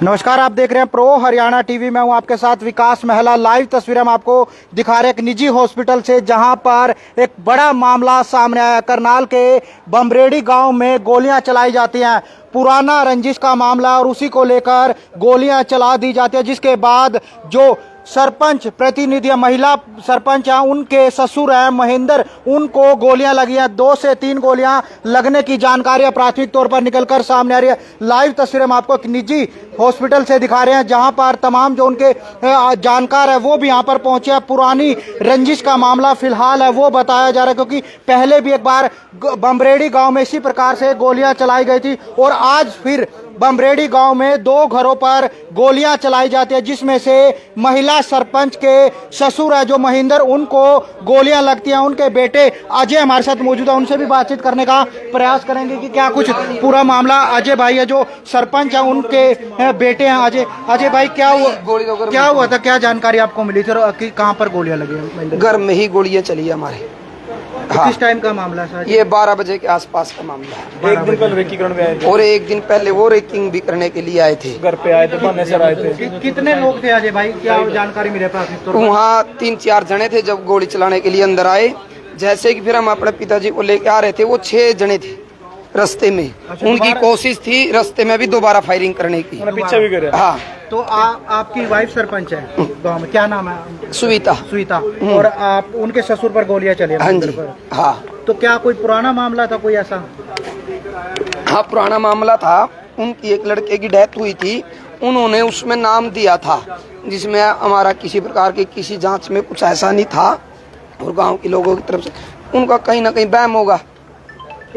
नमस्कार, आप देख रहे हैं प्रो हरियाणा टीवी। मैं हूं आपके साथ विकास महला। लाइव तस्वीरें हम आपको दिखा रहे हैं एक निजी हॉस्पिटल से, जहां पर एक बड़ा मामला सामने आया। करनाल के बमरेड़ी गांव में गोलियां चलाई जाती हैं। पुराना रंजिश का मामला और उसी को लेकर गोलियां चला दी जाती है, जिसके बाद जो सरपंच प्रतिनिधि महिला सरपंच है, उनके ससुर है महेंद्र, उनको गोलियां लगी हैं। 2 से 3 गोलियां लगने की जानकारी प्राथमिक तौर पर निकलकर सामने आ रही है। लाइव तस्वीरें हम आपको एक निजी हॉस्पिटल से दिखा रहे हैं, जहां पर तमाम जो उनके जानकार है वो भी यहां पर पहुंचे हैं। पुरानी रंजिश का मामला फिलहाल है वो बताया जा रहा है, क्योंकि पहले भी एक बार बमरेड़ी गांव में इसी प्रकार से गोलियां चलाई गई थी और आज फिर बमरेड़ी गांव में 2 घरों पर गोलियां चलाई जाती है, जिसमें से महिला सरपंच के ससुर है जो महेंद्र, उनको गोलियां लगती हैं। उनके बेटे अजय हमारे साथ मौजूद है, उनसे भी बातचीत करने का प्रयास करेंगे कि क्या कुछ पूरा मामला। अजय भाई है जो सरपंच है, उनके बेटे हैं अजय भाई, क्या हुआ था, क्या जानकारी आपको मिली थी कि कहाँ पर गोलियां लगी? घर में ही गोलियां चली है हमारे। हाँ। किस टाइम का मामला है? ये 12 बजे के आसपास का मामला है। एक दिन पहले रेकी करने भी आए थे और एक दिन पहले वो रेकिंग भी करने के लिए आए थे। घर पे आए थे, बहाने से आए थे। कितने लोग थे अजय भाई, क्या जानकारी मिले प्राथमिक तौर पर? वहाँ 3-4 जने थे जब गोली चलाने के लिए अंदर आए। जैसे कि फिर हम अपने पिताजी को लेके आ रहे थे, वो 6 जने थे रास्ते में। उनकी कोशिश थी रास्ते में भी दोबारा फायरिंग करने की, पीछे भी करे। हाँ। तो आपकी वाइफ सरपंच है गांव में, क्या नाम है? सुविता। और आप उनके ससुर पर गोलियां चली? हाँ जी। हाँ। तो क्या कोई पुराना मामला था कोई ऐसा? हाँ, पुराना मामला था। उनकी एक लड़के की डेथ हुई थी, उन्होंने उसमें नाम दिया था, जिसमें हमारा किसी प्रकार की किसी जांच में कुछ ऐसा नहीं था। और गांव के लोगों की तरफ से उनका कहीं ना कहीं बहम होगा।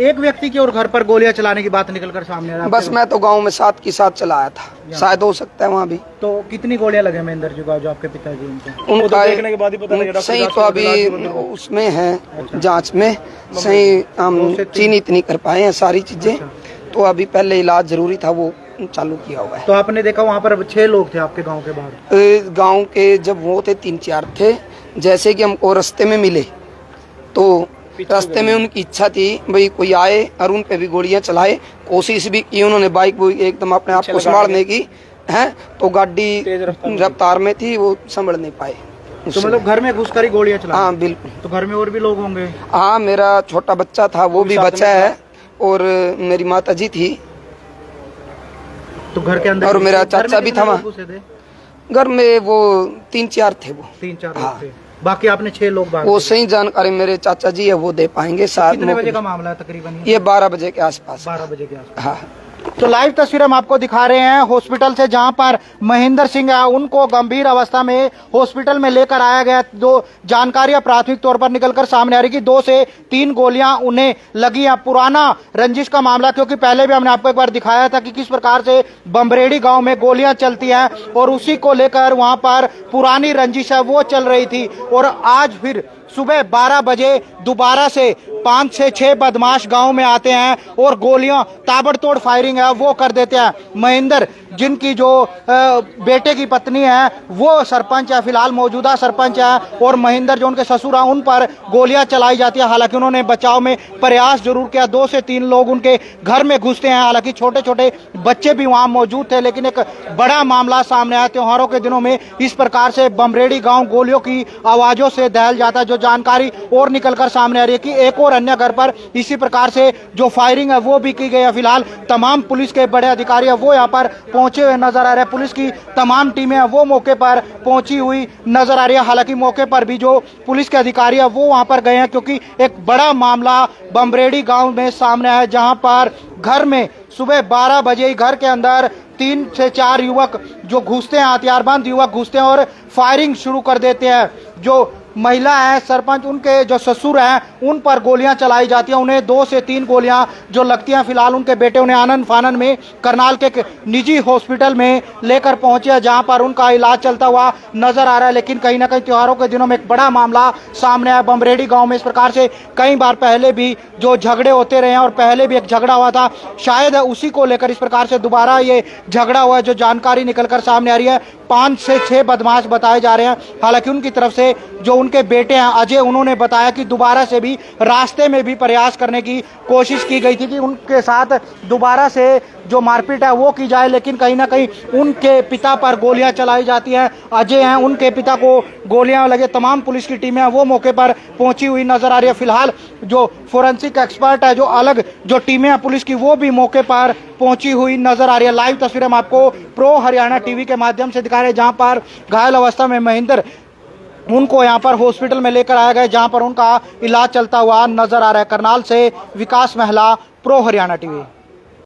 एक व्यक्ति की और घर पर गोलियां चलाने की बात निकलकर सामने आ रहा है। बस मैं तो गांव में साथ के साथ चलाया था, शायद हो सकता है वहाँ भी। तो कितनी गोलियां लगे महेंद्र जी जो आपके पिताजी? उनका देखने के बाद ही पता लगा। सही तो अभी उसमें है जांच में, सही हम चीनी इतनी कर पाए हैं सारी चीजें। तो अभी पहले इलाज जरूरी था, वो चालू किया हुआ है। तो आपने देखा वहाँ पर 6 लोग थे आपके गाँव के बाहर? गाँव के जब वो थे 3-4 थे। जैसे कि हमको रास्ते में मिले तो रास्ते में उनकी इच्छा थी भाई कोई आए और उन पे भी गोलियां चलाए। कोशिश भी की उन्होंने, बाइक एकदम अपने आप को संभालने की है, तो गाड़ी रफ्तार में थी, वो संभल नहीं पाए। तो मतलब घर में घुसकर ही गोलियां चला? हाँ बिल्कुल। तो घर में और भी लोग होंगे? हाँ, मेरा छोटा बच्चा था, वो भी बच्चा है, और मेरी माता जी थी। तो घर के अंदर और मेरा चाचा भी था वहाँ। घर में वो 3-4 थे, वो 3-4 लोग थे। बाकी आपने 6 लोग बाहर? वो सही जानकारी मेरे चाचा जी है, वो दे पाएंगे। कितने बजे का मामला है तकरीबन? ये 12 बजे के आसपास। 12 बजे के आसपास। हाँ। तो लाइव तस्वीर हम आपको दिखा रहे हैं हॉस्पिटल से, जहां पर महेंद्र सिंह है, उनको गंभीर अवस्था में हॉस्पिटल में लेकर आया गया। जो जानकारियां प्राथमिक तौर पर निकलकर सामने आ रही कि 2 से 3 गोलियां उन्हें लगी हैं। पुराना रंजिश का मामला, क्योंकि पहले भी हमने आपको एक बार दिखाया था कि किस प्रकार से बमरेड़ी गांव में गोलियां चलती हैं, और उसी को लेकर वहां पर पुरानी रंजिश है वो चल रही थी। और आज फिर सुबह 12 बजे दोबारा से 5 से 6 बदमाश गांव में आते हैं और गोलियां ताबड़तोड़ फायरिंग है वो कर देते हैं। महेंद्र, जिनकी जो बेटे की पत्नी है वो सरपंच है, फिलहाल मौजूदा सरपंच है, और महेंद्र जो उनके ससुर हैं उन पर गोलियां चलाई जाती है। हालांकि उन्होंने बचाव में प्रयास जरूर किया। 2 से 3 लोग उनके घर में घुसते हैं, हालांकि छोटे छोटे बच्चे भी वहां मौजूद थे। लेकिन एक बड़ा मामला सामने आया। त्योहारों के दिनों में इस प्रकार से बमरेड़ी गाँव गोलियों की आवाजों से दहल जाता है। जो जानकारी और निकलकर सामने आ रही है कि एक और अन्य घर पर इसी प्रकार से जो फायरिंग है वो भी की गई है। फिलहाल तमाम पुलिस के बड़े अधिकारी है वो यहाँ पर पहुंचे हुए नजर आ रहे हैं। पुलिस की तमाम टीमें हैं वो मौके पर पहुंची हुई नजर आ रही है। हालांकि मौके पर भी जो पुलिस के अधिकारी है वो वहां पर गए हैं, क्योंकि एक बड़ा मामला बमरेड़ी गांव में सामने है, जहां पर घर में सुबह 12 बजे ही घर के अंदर 3 से 4 युवक जो घुसते हैं, हथियारबंद युवक घुसते हैं और फायरिंग शुरू कर देते हैं। जो महिला है सरपंच, उनके जो ससुर हैं उन पर गोलियां चलाई जाती हैं। उन्हें 2 से 3 गोलियां जो लगती हैं। फिलहाल उनके बेटे उन्हें आनन फानन में करनाल के निजी हॉस्पिटल में लेकर पहुंचे हैं, जहां पर उनका इलाज चलता हुआ नजर आ रहा है। लेकिन कहीं ना कहीं त्योहारों के दिनों में एक बड़ा मामला सामने आया बमरेड़ी गांव में। इस प्रकार से कई बार पहले भी जो झगड़े होते रहे हैं, और पहले भी एक झगड़ा हुआ था, शायद उसी को लेकर इस प्रकार से दोबारा ये झगड़ा हुआ है। जो जानकारी निकलकर सामने आ रही है, 5 से 6 बदमाश बताए जा रहे हैं। हालांकि उनकी तरफ से जो उनके बेटे हैं अजय, उन्होंने बताया कि दोबारा से भी रास्ते में भी प्रयास करने की कोशिश की गई थी कि उनके साथ दोबारा से जो मारपीट है वो की जाए, लेकिन कहीं ना कहीं उनके पिता पर गोलियां चलाई जाती हैं। अजय हैं, उनके पिता को गोलियां लगे। तमाम पुलिस की टीमें हैं वो मौके पर पहुंची हुई नजर आ रही है। फिलहाल जो फोरेंसिक एक्सपर्ट है, जो अलग जो टीमें हैं पुलिस की, वो भी मौके पर पहुंची हुई नजर आ रही है। लाइव तस्वीरें हम आपको प्रो हरियाणा टीवी के माध्यम से दिखा रहे हैं, जहां पर घायल अवस्था में महेंद्र, उनको यहां पर हॉस्पिटल में लेकर आया गया, जहां पर उनका इलाज चलता हुआ नजर आ रहा है। करनाल से विकास महला, प्रो हरियाणा टीवी।